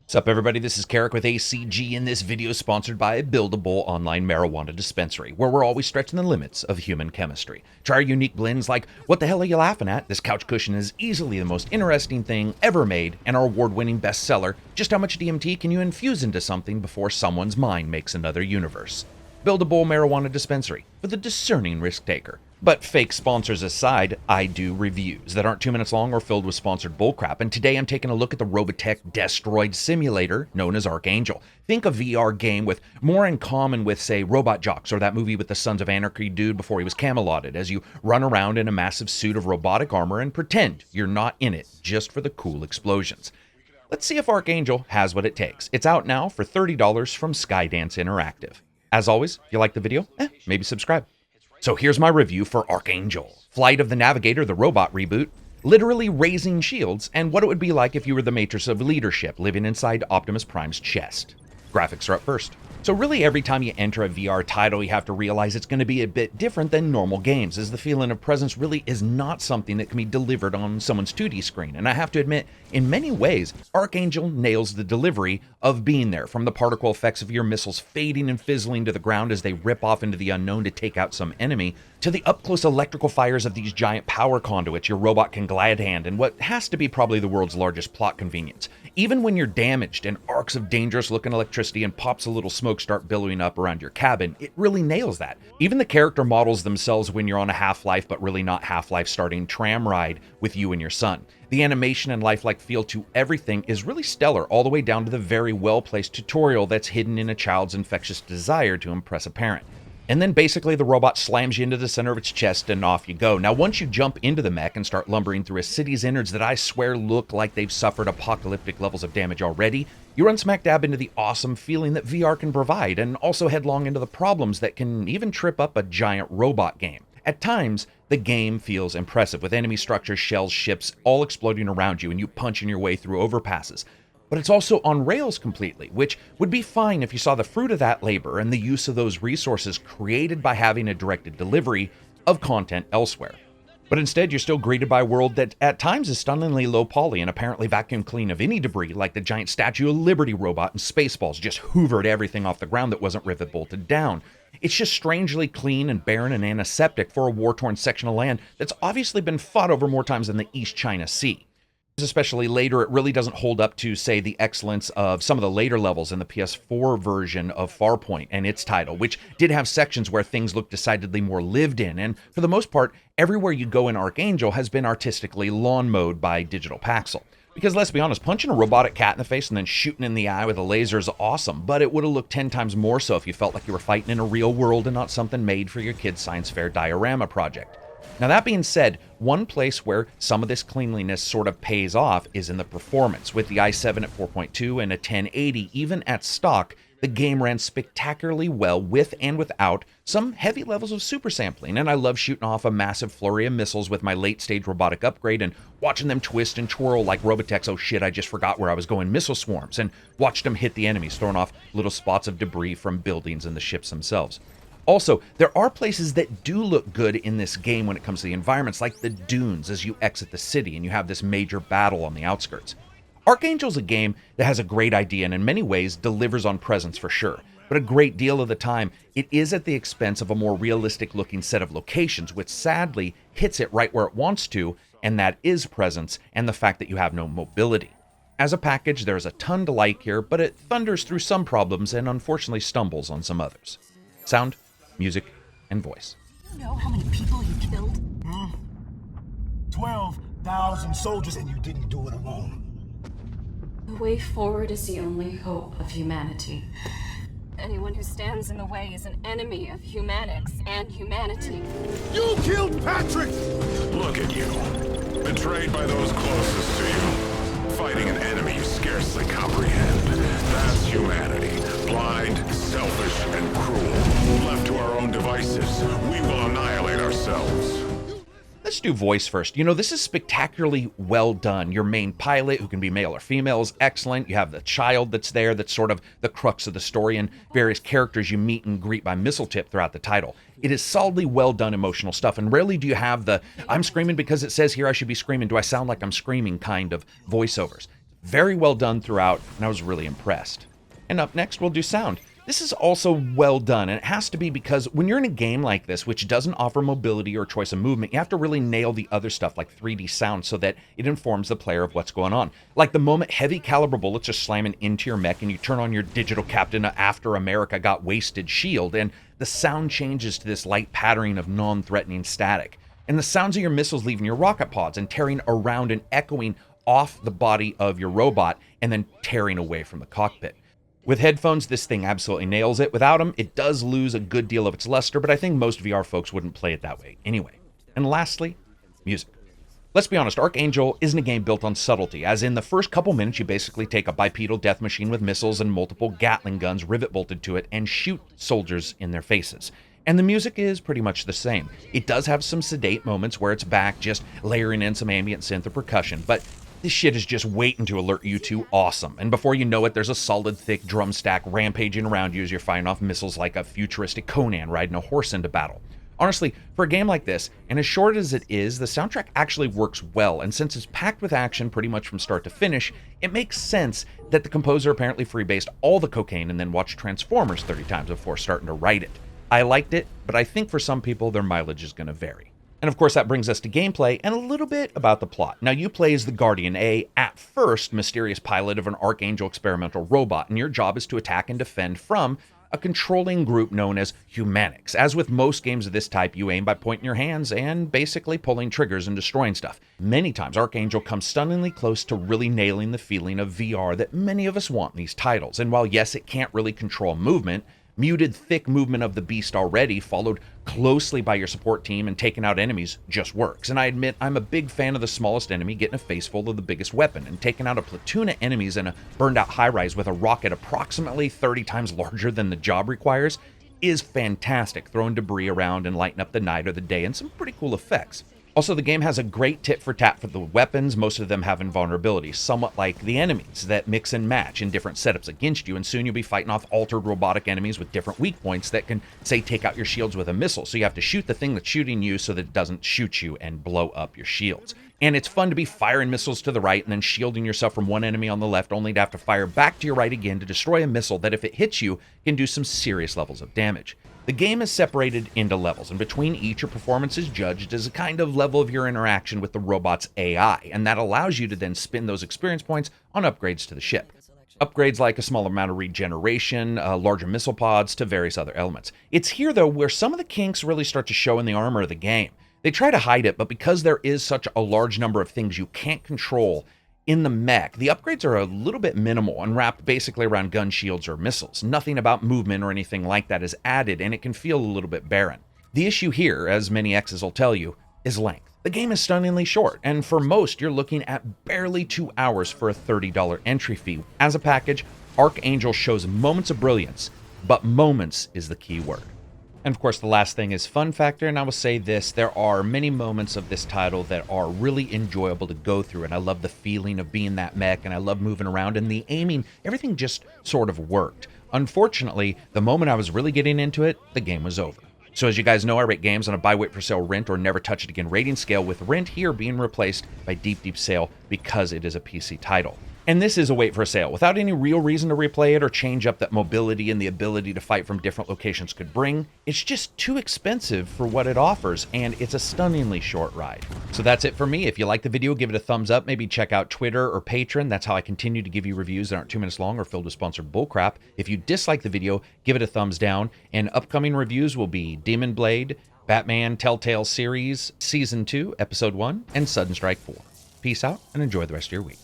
What's up, everybody? This is Karak with ACG, and this video is sponsored by Buildable Online Marijuana Dispensary, where we're always stretching the limits of human chemistry. Try our unique blends like, what the hell are you laughing at? This couch cushion is easily the most interesting thing ever made, and our award-winning bestseller, just how much DMT can you infuse into something before someone's mind makes another universe? Buildable Marijuana Dispensary, for the discerning risk taker. But fake sponsors aside, I do reviews that aren't 2 minutes long or filled with sponsored bullcrap, and today I'm taking a look at the Robotech Destroid Simulator, known as Archangel. Think a VR game with more in common with, say, Robot Jocks or that movie with the Sons of Anarchy dude before he was Camelotted, as you run around in a massive suit of robotic armor and pretend you're not in it just for the cool explosions. Let's see if Archangel has what it takes. It's out now for $30 from Skydance Interactive. As always, if you like the video, maybe subscribe. So here's my review for Archangel. Flight of the Navigator, the robot reboot, literally raising shields, and what it would be like if you were the Matrix of leadership living inside Optimus Prime's chest. Graphics are up first. So really every time you enter a VR title, you have to realize it's going to be a bit different than normal games, as the feeling of presence really is not something that can be delivered on someone's 2D screen. And I have to admit, in many ways, Archangel nails the delivery of being there, from the particle effects of your missiles fading and fizzling to the ground as they rip off into the unknown to take out some enemy, to the up-close electrical fires of these giant power conduits your robot can glad hand, and what has to be probably the world's largest plot convenience. Even when you're damaged and arcs of dangerous-looking electricity and pops of little smoke start billowing up around your cabin, it really nails that. Even the character models themselves when you're on a Half-Life but really not Half-Life starting tram ride with you and your son. The animation and lifelike feel to everything is really stellar, all the way down to the very well-placed tutorial that's hidden in a child's infectious desire to impress a parent. And then basically the robot slams you into the center of its chest and off you go. Now once you jump into the mech and start lumbering through a city's innards that I swear look like they've suffered apocalyptic levels of damage already, you run smack dab into the awesome feeling that VR can provide, and also headlong into the problems that can even trip up a giant robot game. At times, the game feels impressive, with enemy structures, shells, ships all exploding around you and you punching your way through overpasses. But it's also on rails completely, which would be fine if you saw the fruit of that labor and the use of those resources created by having a directed delivery of content elsewhere. But instead, you're still greeted by a world that at times is stunningly low poly and apparently vacuum clean of any debris, like the giant Statue of Liberty robot and Spaceballs just hoovered everything off the ground that wasn't rivet bolted down. It's just strangely clean and barren and antiseptic for a war-torn section of land that's obviously been fought over more times than the East China Sea. Especially later, it really doesn't hold up to, say, the excellence of some of the later levels in the PS4 version of Farpoint and its title, which did have sections where things looked decidedly more lived in, and for the most part, everywhere you go in Archangel has been artistically lawn mowed by Digital Paxel. Because let's be honest, punching a robotic cat in the face and then shooting in the eye with a laser is awesome, but it would have looked 10 times more so if you felt like you were fighting in a real world and not something made for your kid's science fair diorama project. Now that being said, one place where some of this cleanliness sort of pays off is in the performance. With the i7 at 4.2 and a 1080 even at stock, the game ran spectacularly well with and without some heavy levels of super sampling, and I love shooting off a massive flurry of missiles with my late stage robotic upgrade and watching them twist and twirl like Robotech's "oh shit, I just forgot where I was going" missile swarms, and watched them hit the enemies, throwing off little spots of debris from buildings and the ships themselves. Also, there are places that do look good in this game when it comes to the environments, like the dunes as you exit the city and you have this major battle on the outskirts. Archangel's a game that has a great idea and in many ways delivers on presence for sure, but a great deal of the time it is at the expense of a more realistic looking set of locations, which sadly hits it right where it wants to, and that is presence and the fact that you have no mobility. As a package, there's a ton to like here, but it thunders through some problems and unfortunately stumbles on some others. Sound, music, and voice. Do you know how many people you killed? 12,000 soldiers, and you didn't do it alone. The way forward is the only hope of humanity. Anyone who stands in the way is an enemy of humanics and humanity. You killed Patrick! Look at you. Betrayed by those closest to you. Fighting an enemy you scarcely comprehend. That's humanity. Blind, selfish, and cruel. Left to our own devices, we will annihilate ourselves. Let's do voice first. You know, this is spectacularly well done. Your main pilot, who can be male or female, is excellent. You have the child that's there, that's sort of the crux of the story, and various characters you meet and greet by missile tip throughout the title. It is solidly well done emotional stuff, and rarely do you have the "I'm screaming because it says here I should be screaming, do I sound like I'm screaming" kind of voiceovers. very well done throughout, and I was really impressed. And up next, we'll do sound. This is also well done, and it has to be because when you're in a game like this, which doesn't offer mobility or choice of movement, you have to really nail the other stuff like 3D sound so that it informs the player of what's going on. Like the moment heavy caliber bullets are slamming into your mech and you turn on your digital Captain After America Got Wasted shield, and the sound changes to this light pattering of non-threatening static. And the sounds of your missiles leaving your rocket pods and tearing around and echoing off the body of your robot and then tearing away from the cockpit. With headphones, this thing absolutely nails it. Without them, it does lose a good deal of its luster, but I think most VR folks wouldn't play it that way anyway. And lastly, music. Let's be honest, Archangel isn't a game built on subtlety, as in the first couple minutes you basically take a bipedal death machine with missiles and multiple Gatling guns rivet bolted to it and shoot soldiers in their faces. And the music is pretty much the same. It does have some sedate moments where it's back just layering in some ambient synth or percussion, but this shit is just waiting to alert you to awesome. And before you know it, there's a solid, thick drum stack rampaging around you as you're firing off missiles like a futuristic Conan riding a horse into battle. Honestly, for a game like this, and as short as it is, the soundtrack actually works well, and since it's packed with action pretty much from start to finish, it makes sense that the composer apparently freebased all the cocaine and then watched Transformers 30 times before starting to write it. I liked it, but I think for some people their mileage is going to vary. And of course that brings us to gameplay and a little bit about the plot. Now you play as the Guardian, at first mysterious pilot of an Archangel experimental robot, and your job is to attack and defend from a controlling group known as Humanics. As with most games of this type, you aim by pointing your hands and basically pulling triggers and destroying stuff. Many times Archangel comes stunningly close to really nailing the feeling of VR that many of us want in these titles. And while yes, it can't really control movement, muted, thick movement of the beast already, followed closely by your support team and taking out enemies, just works. And I admit I'm a big fan of the smallest enemy getting a face full of the biggest weapon, and taking out a platoon of enemies in a burned out high-rise with a rocket approximately 30 times larger than the job requires is fantastic, throwing debris around and lighting up the night or the day, and some pretty cool effects. Also, the game has a great tit for tat for the weapons, most of them have invulnerabilities, somewhat like the enemies that mix and match in different setups against you, and soon you'll be fighting off altered robotic enemies with different weak points that can, say, take out your shields with a missile, so you have to shoot the thing that's shooting you so that it doesn't shoot you and blow up your shields. And it's fun to be firing missiles to the right and then shielding yourself from one enemy on the left, only to have to fire back to your right again to destroy a missile that, if it hits you, can do some serious levels of damage. The game is separated into levels, and between each, your performance is judged as a kind of level of your interaction with the robot's AI, and that allows you to then spend those experience points on upgrades to the ship. Upgrades like a small amount of regeneration, larger missile pods, to various other elements. It's here, though, where some of the kinks really start to show in the armor of the game. They try to hide it, but because there is such a large number of things you can't control in the mech, the upgrades are a little bit minimal and wrapped basically around gun shields or missiles. Nothing about movement or anything like that is added, and it can feel a little bit barren. The issue here, as many X's will tell you, is length. The game is stunningly short, and for most, you're looking at barely 2 hours for a $30 entry fee. As a package, Archangel shows moments of brilliance, but moments is the key word. And of course, the last thing is fun factor, and I will say this, there are many moments of this title that are really enjoyable to go through, and I love the feeling of being that mech, and I love moving around, and the aiming, everything just sort of worked. Unfortunately, the moment I was really getting into it, the game was over. So as you guys know, I rate games on a buy, wait for sale, rent, or never touch it again rating scale, with rent here being replaced by deep, deep sale because it is a PC title. And this is a wait for a sale, without any real reason to replay it or change up that mobility and the ability to fight from different locations could bring. It's just too expensive for what it offers, and it's a stunningly short ride. So that's it for me. If you like the video, give it a thumbs up. Maybe check out Twitter or Patreon. That's how I continue to give you reviews that aren't 2 minutes long or filled with sponsored bullcrap. If you dislike the video, give it a thumbs down. And upcoming reviews will be Demon Blade, Batman Telltale Series Season 2, Episode 1, and Sudden Strike 4. Peace out and enjoy the rest of your week.